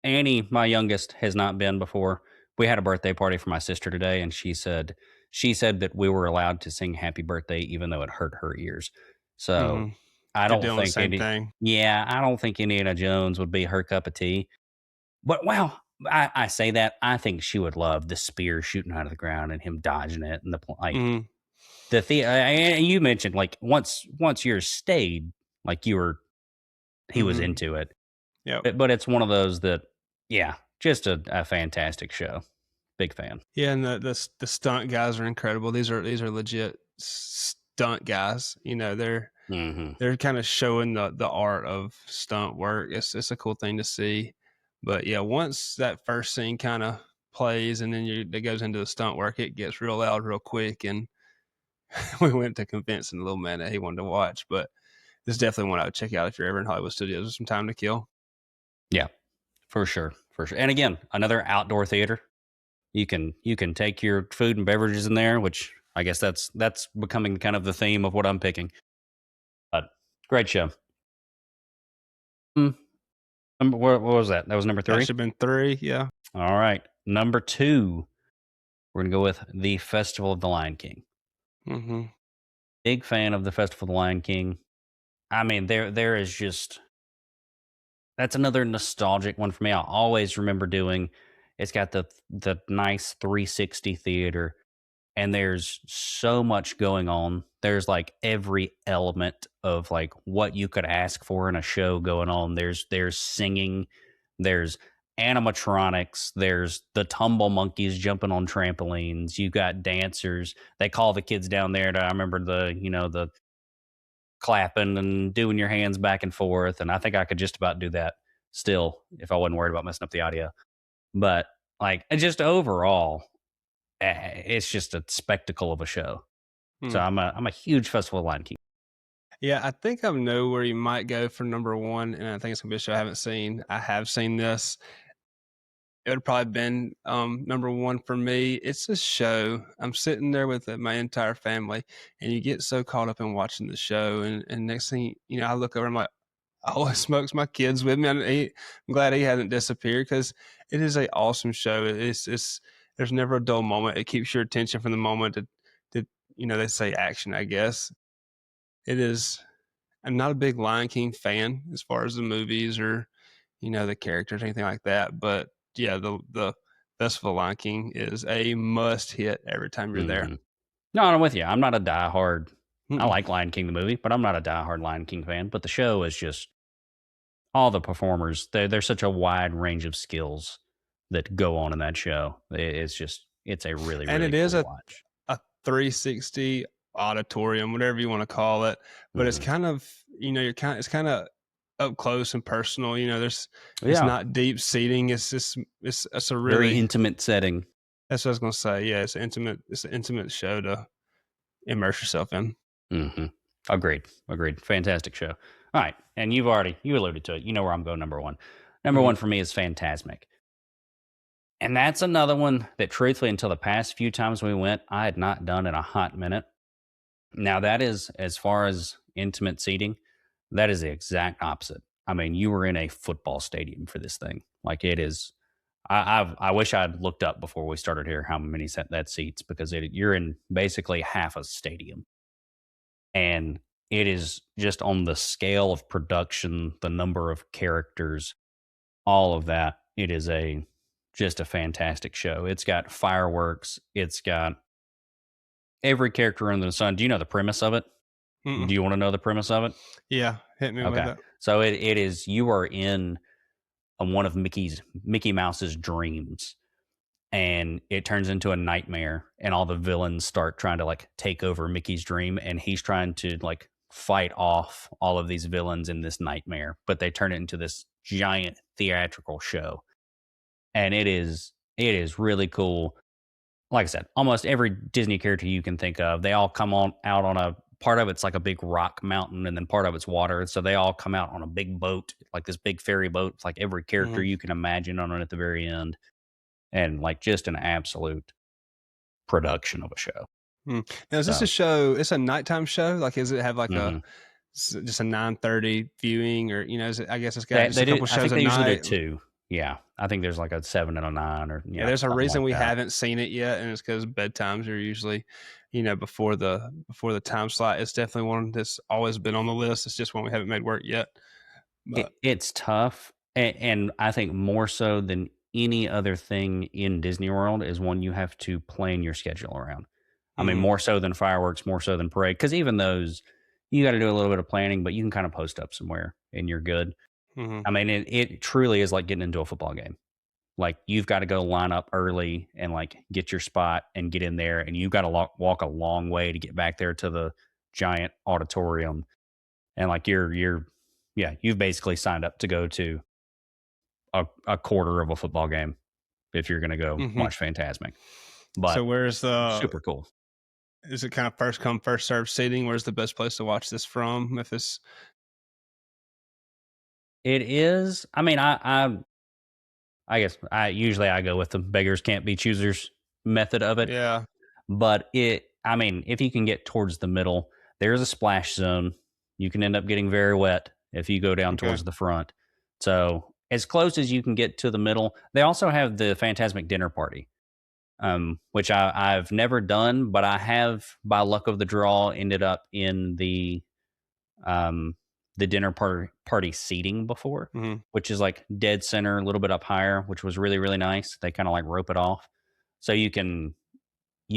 Annie, my youngest, has not been before. We had a birthday party for my sister today, and she said that we were allowed to sing "Happy Birthday" even though it hurt her ears. So Mhm. I They're don't doing the think same any, thing. yeah, I don't think Indiana Jones would be her cup of tea. But wow, I say that I think she would love the spear shooting out of the ground and him dodging it and Mhm. and you mentioned like once yours stayed, like he was Mhm. into it. Yep. But it's one of those that, yeah, just a fantastic show. Big fan. Yeah, and the stunt guys are incredible. These are legit stunt guys. Mhm. They're kind of showing the art of stunt work. It's a cool thing to see. But yeah, once that first scene kind of plays and then it goes into the stunt work, it gets real loud real quick. And we went to convincing the little man that he wanted to watch. But it's definitely one I would check out if you're ever in Hollywood Studios with some time to kill. Yeah, for sure, for sure. And again, another outdoor theater. You can take your food and beverages in there, which I guess that's becoming kind of the theme of what I'm picking. But great show. Mm, what was that? That was number That 3? should have been 3. Yeah. All right. Number 2, we're gonna go with the Festival of the Lion King. hmm Big fan of the Festival of the Lion King. I mean, there is just that's another nostalgic one for me. I always remember doing. It's got the nice 360 theater, and there's so much going on. There's like every element of like what you could ask for in a show going on. There's singing, there's animatronics, there's the tumble monkeys jumping on trampolines. You got dancers. They call the kids down there to. I remember the clapping and doing your hands back and forth. And I think I could just about do that still if I wasn't worried about messing up the audio. But like, just overall, it's just a spectacle of a show. So I'm a huge Festival of Lion King. Yeah, I think I know where you might go for number one, and I think it's gonna be a show I haven't seen. I have seen this. It would probably been number one for me. It's a show. I'm sitting there with my entire family, and you get so caught up in watching the show, and next thing you know, I look over, I'm like, oh, smokes, my kid's with me. I'm glad he hasn't disappeared because it is an awesome show. It's there's never a dull moment. It keeps your attention from the moment to they say action, I guess. It is. I'm not a big Lion King fan as far as the movies or the characters or anything like that, but yeah, the Festival of Lion King is a must hit every time you're there. No, I'm with you. I'm not a diehard. I Mm-mm. like Lion King the movie, but I'm not a diehard Lion King fan. But the show is just all the performers. There's such a wide range of skills that go on in that show. It's a really, And really it is cool a watch. 360 auditorium, whatever you want to call it, but it's kind of it's kind of up close and personal. It's not deep seating. It's just it's a really very intimate setting. That's what I was gonna say. Yeah, it's an intimate show to immerse yourself in. Agreed. Fantastic show. All right, and you alluded to it. You know where I'm going. Number one. Number one for me is Fantasmic. And that's another one that, truthfully, until the past few times we went, I had not done in a hot minute. Now, that is, as far as intimate seating, that is the exact opposite. I mean, you were in a football stadium for this thing. Like, it is. I wish I'd looked up before we started here how many that seats, because you're in basically half a stadium. And it is just on the scale of production, the number of characters, all of that. It is just a fantastic show. It's got fireworks. It's got every character under the sun. Do you know the premise of it? Mm-mm. Do you want to know the premise of it? Yeah, hit me with it. So it is, you are in one of Mickey Mouse's dreams, and it turns into a nightmare, and all the villains start trying to like take over Mickey's dream, and he's trying to like fight off all of these villains in this nightmare, but they turn it into this giant theatrical show. And it is really cool. Like I said, almost every Disney character you can think of, they all come out on a part of it's like a big rock mountain, and then part of it's water. So they all come out on a big boat, like this big ferry boat. It's like every character you can imagine on it at the very end, and like just an absolute production of a show. Now, is this a show? It's a nighttime show. Like, does it have like just a 9:30 viewing, or is it? I guess it's got a couple shows. I think they usually night. do 2. Yeah, I think there's like a 7 and a 9, or yeah. There's a reason we haven't seen it yet, and it's because bedtimes are usually, before the time slot. It's definitely one that's always been on the list. It's just one we haven't made work yet. But it's tough, and I think more so than any other thing in Disney World is one you have to plan your schedule around. I mean, more so than fireworks, more so than parade, because even those, you got to do a little bit of planning, but you can kind of post up somewhere and you're good. I mean, it truly is like getting into a football game. Like, you've got to go line up early and like get your spot and get in there, and you've got to walk a long way to get back there to the giant auditorium. And like you've basically signed up to go to a quarter of a football game if you're going to go watch Fantasmic. But so where's the super cool? Is it kind of first come first served seating? Where's the best place to watch this from? If it's It is. I mean, I guess I usually go with the beggars can't be choosers method of it. Yeah. But I mean, if you can get towards the middle, there's a splash zone. You can end up getting very wet if you go down towards the front. So as close as you can get to the middle. They also have the Fantasmic dinner party, which I've never done, but I have, by luck of the draw, ended up in the dinner party seating before, which is like dead center, a little bit up higher, which was really, really nice. They kind of like rope it off. So you can go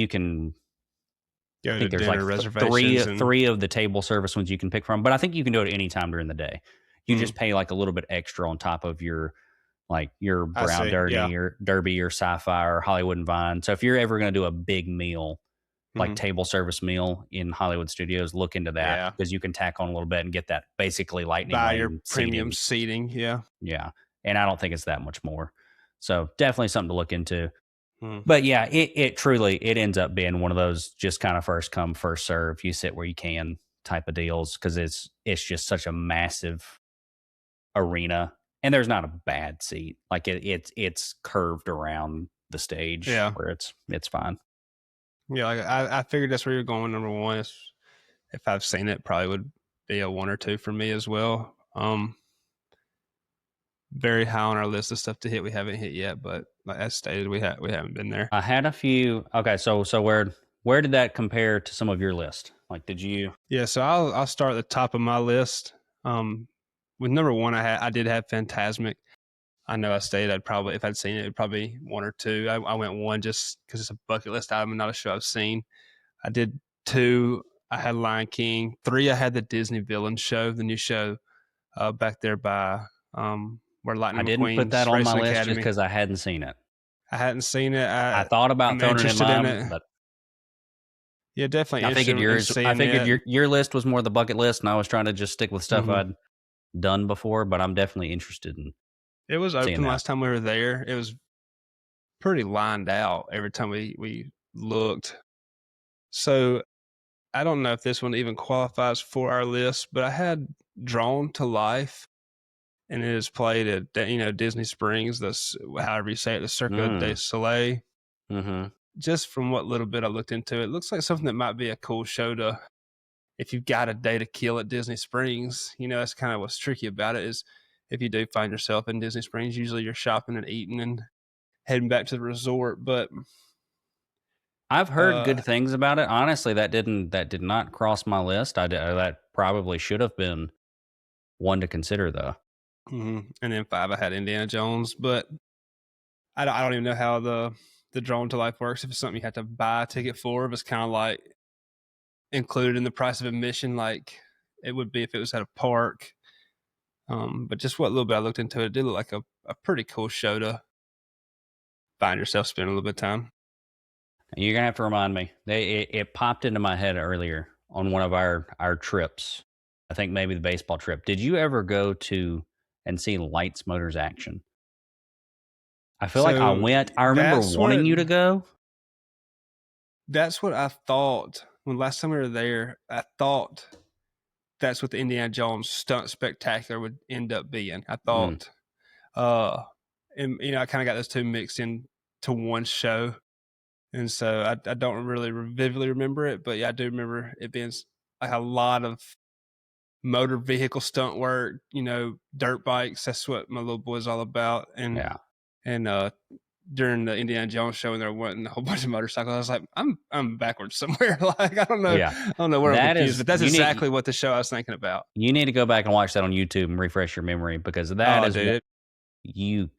I think to there's dinner like reservations three of the table service ones you can pick from, but I think you can do it any time during the day. You just pay like a little bit extra on top of your Brown Derby or Sci-Fi or Hollywood and Vine. So if you're ever going to do a big meal, like table service meal in Hollywood Studios, look into that because you can tack on a little bit and get that basically lightning buy your lane premium seating. Yeah. Yeah. And I don't think it's that much more. So definitely something to look into. Hmm. But yeah, it truly, it ends up being one of those just kind of first come, first serve, you sit where you can type of deals because it's just such a massive arena and there's not a bad seat. Like it's curved around the stage Yeah. where it's fine. Yeah, like I figured that's where you're going. Number one, if I've seen it, probably would be a 1 or 2 for me as well. Very high on our list of stuff to hit. We haven't hit yet, but like as stated, we haven't been there. I had a few. Okay, so where did that compare to some of your list? Like, did you? Yeah, so I'll start at the top of my list. With number one, I did have Fantasmic. I know I stated I'd probably, if I'd seen it, it'd probably 1 or 2. I went 1 just because it's a bucket list item and not a show I've seen. I did 2. I had Lion King. 3, I had the Disney Villain Show, the new show back there by where Lightning I didn't McQueen's put that on my Racing list Academy. just because I hadn't seen it. I hadn't seen it. I thought about I'm throwing it in interested mine, it. but Yeah, definitely. I figured yours. I figured your list was more the bucket list, and I was trying to just stick with stuff I'd done before. But I'm definitely interested in. It was open last time we were there. It was pretty lined out every time we looked. So I don't know if this one even qualifies for our list, but I had Drawn to Life, and it is played at Disney Springs. That's however you say it, the Cirque du Soleil. Mm-hmm. Just from what little bit I looked into, it looks like something that might be a cool show to, if you've got a day to kill at Disney Springs. That's kind of what's tricky about it is if you do find yourself in Disney Springs, usually you're shopping and eating and heading back to the resort. But I've heard good things about it. Honestly, that did not cross my list. That probably should have been one to consider though. And then 5, I had Indiana Jones, but I don't even know how the Drawn to Life works. If it's something you have to buy a ticket for, if it's kind of like included in the price of admission, like it would be if it was at a park. But just what little bit I looked into it did look like a pretty cool show to find yourself spending a little bit of time. You're gonna have to remind me. It popped into my head earlier on one of our trips. I think maybe the baseball trip. Did you ever go to and see Lights, Motors, Action? I feel like I went. I remember wanting you to go. That's what I thought when last time we were there. I thought that's what the Indiana Jones stunt spectacular would end up being. I thought, and I kind of got those two mixed into one show, and so I don't really vividly remember it, but yeah, I do remember it being like a lot of motor vehicle stunt work. Dirt bikes. That's what my little boy's all about, and during the Indiana Jones show and they're wanting a whole bunch of motorcycles, I was like, I'm backwards somewhere. Like, I don't know. Yeah. I don't know where I'm confused, but that's exactly what the show I was thinking about. You need to go back and watch that on YouTube and refresh your memory because that is what you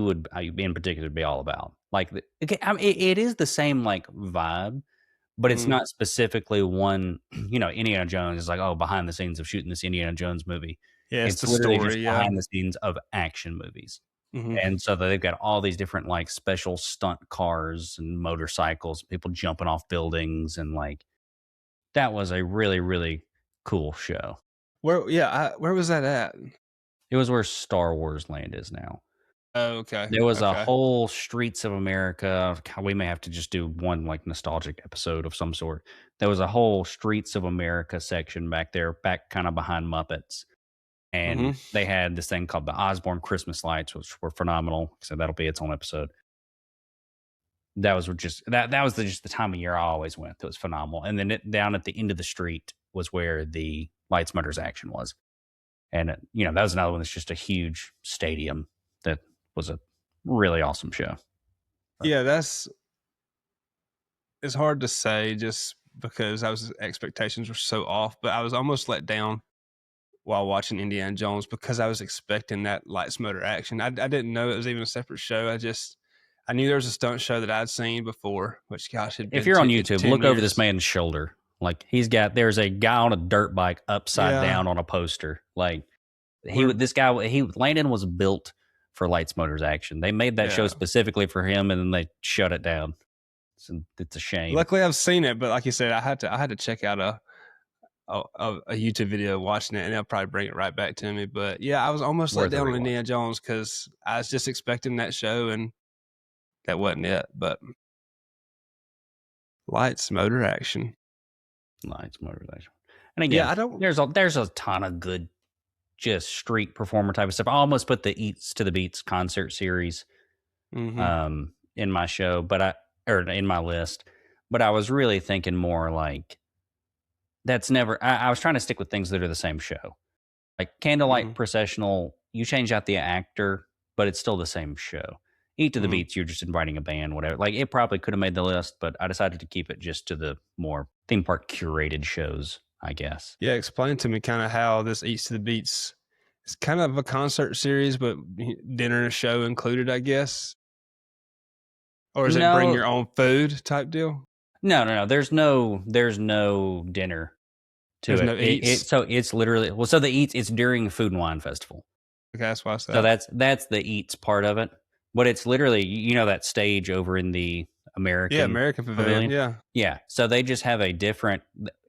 would in particular be all about. Like, it is the same like vibe, but it's not specifically one, Indiana Jones is like, oh, behind the scenes of shooting this Indiana Jones movie. Yeah, it's literally just behind the scenes of action movies. And so they've got all these different like special stunt cars and motorcycles, people jumping off buildings, and like that was a really, really cool show. Where was that at? It was where Star Wars Land is now. Oh, okay. There was a whole Streets of America. We may have to just do one like nostalgic episode of some sort. There was a whole Streets of America section back there, back kind of behind Muppets. And they had this thing called the Osborne Christmas Lights, which were phenomenal. So that'll be its own episode. That was just the time of year I always went. It was phenomenal. And then down at the end of the street was where the Lights, Motors, Action was. And that was another one that's just a huge stadium. That was a really awesome show. Yeah, it's hard to say just because expectations were so off, but I was almost let down while watching Indiana Jones because I was expecting that Lights, Motor, Action. I didn't know it was even a separate show. I knew there was a stunt show that I'd seen before, which gosh, if you're on YouTube, look over this man's shoulder. Like there's a guy on a dirt bike upside down on a poster. Like Landon was built for Lights, Motors, Action. They made that show specifically for him and then they shut it down. It's a shame. Luckily, I've seen it, but like you said, I had to check out a YouTube video watching it, and they'll probably bring it right back to me. But yeah, I was almost let Worth a down on rewatch. Indiana Jones because I was just expecting that show, and that wasn't it. But lights, motor action. Lights, motor action. And again, Yeah, I don't. there's a ton of good, just street performer type of stuff. I almost put the Eats to the Beats concert series in my show, or in my list. But I was really thinking more like that's never. I was trying to stick with things that are the same show, like Candlelight Processional. You change out the actor, but it's still the same show. Eat to the Beats, you're just inviting a band, whatever. Like it probably could have made the list, but I decided to keep it just to the more theme park curated shows, I guess. Yeah, explain to me kind of how this Eats to the Beats. It's kind of a concert series, but dinner and show included, I guess. Or is it bring your own food type deal? No. There's no dinner to There's it. no eats? So it's literally so the eats. It's during Food and Wine Festival. Okay, that's why I said. So that's the eats part of it. But it's literally that stage over in the American Pavilion. Yeah. So they just have a different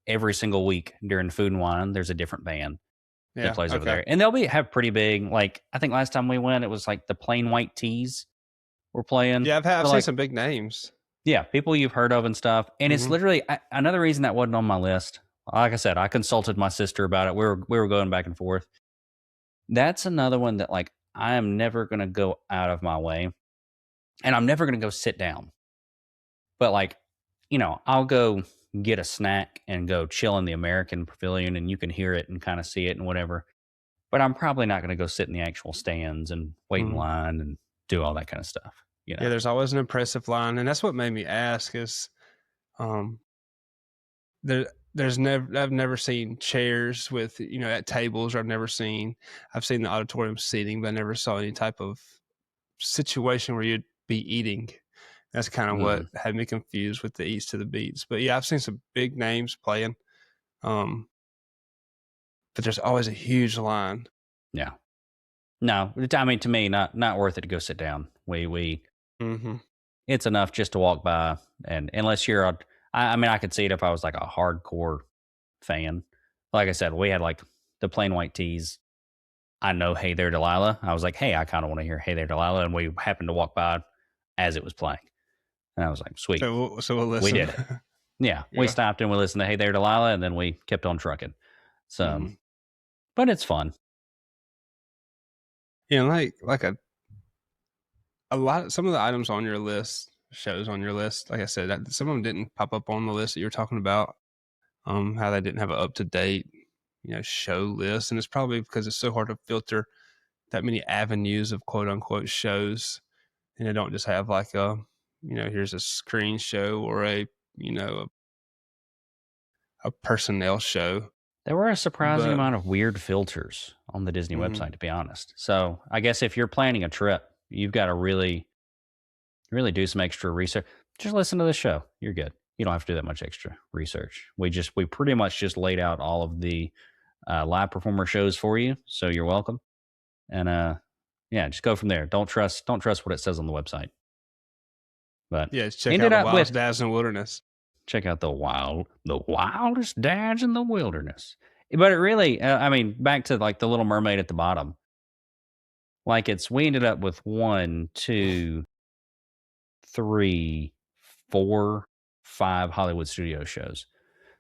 every single week during Food and Wine. There's a different band that plays over there, and they'll have pretty big. Like I think last time we went, it was like the Plain White Tees were playing. Yeah, I've seen some big names. Yeah, people you've heard of and stuff. And it's literally another reason that wasn't on my list. Like I said, I consulted my sister about it. We were going back and forth. That's another one that like I am never going to go out of my way, and I'm never going to go sit down. But like, I'll go get a snack and go chill in the American Pavilion, and you can hear it and kind of see it and whatever. But I'm probably not going to go sit in the actual stands and wait in line and do all that kind of stuff. Yeah, there's always an impressive line, and that's what made me ask. Is I've never seen chairs with at tables, or I've seen the auditorium seating, but I never saw any type of situation where you'd be eating. That's kind of what had me confused with the Eats to the Beats. But yeah, I've seen some big names playing, but there's always a huge line. Yeah. No, I mean, to me, not worth it to go sit down. It's enough just to walk by, and unless you're I could see it if I was like a hardcore fan. Like I said, we had like the Plain White Tees. I know Hey There Delilah. I was like, hey, I kind of want to hear Hey There Delilah, and we happened to walk by as it was playing, and I was like, sweet. So we'll listen. We did it. Yeah, we stopped and we listened to Hey There Delilah, and then we kept on trucking. So, but it's fun. Yeah, like some of the items on your list, shows on your list, like I said, some of them didn't pop up on the list that you were talking about. How they didn't have an up to date, show list, and it's probably because it's so hard to filter that many avenues of quote unquote shows, and they don't just have like a, here's a screen show or a personnel show. There were a surprising amount of weird filters on the Disney website, to be honest. So I guess if you're planning a trip, you've got to really, really do some extra research. Just listen to the show. You're good. You don't have to do that much extra research. We pretty much just laid out all of the live performer shows for you. So you're welcome. And just go from there. Don't trust what it saes on the website. But yeah, check out the Wildest Dads in the Wilderness. Check out the wildest dads in the wilderness. But it really, back to like the Little Mermaid at the bottom. Like we ended up with 1, 2, 3, 4, 5 Hollywood studio shows.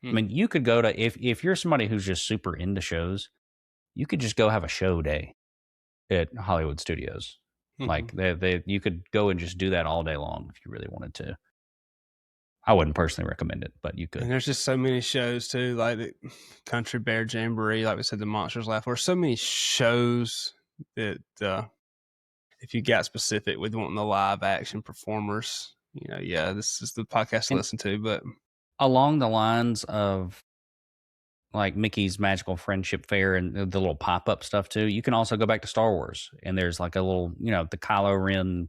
I mean, you could go to, if you're somebody who's just super into shows, you could just go have a show day at Hollywood Studios. Like you could go and just do that all day long if you really wanted to. I wouldn't personally recommend it, but you could. And there's just so many shows too, like the Country Bear Jamboree, like we said, the Monsters Laugh. There's so many shows that if you got specific with wanting the live action performers, this is the podcast to listen to. But along the lines of like Mickey's Magical Friendship Fair and the little pop-up stuff too, you can also go back to Star Wars, and there's like a little, the Kylo Ren,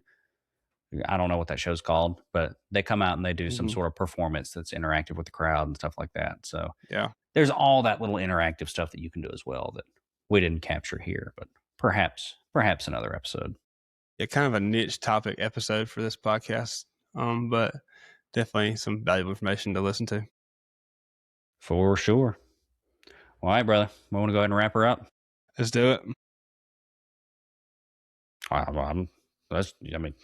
I don't know what that show's called, but they come out and they do some sort of performance that's interactive with the crowd and stuff like that. So yeah, there's all that little interactive stuff that you can do as well that we didn't capture here, but perhaps another episode. Yeah, kind of a niche topic episode for this podcast. But definitely some valuable information to listen to. For sure. All right, brother. We want to go ahead and wrap her up. Let's do it. I mean,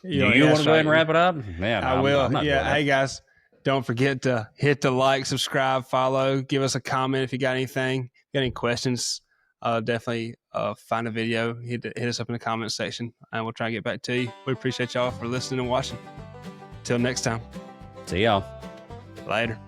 do you want to go ahead and wrap it up? Yeah, I will. Hey, guys, don't forget to hit the like, subscribe, follow. Give us a comment if you got anything. Got any questions? Definitely find a video. Hit us up in the comment section, and we'll try to get back to you. We appreciate y'all for listening and watching. Till next time. See y'all. Later.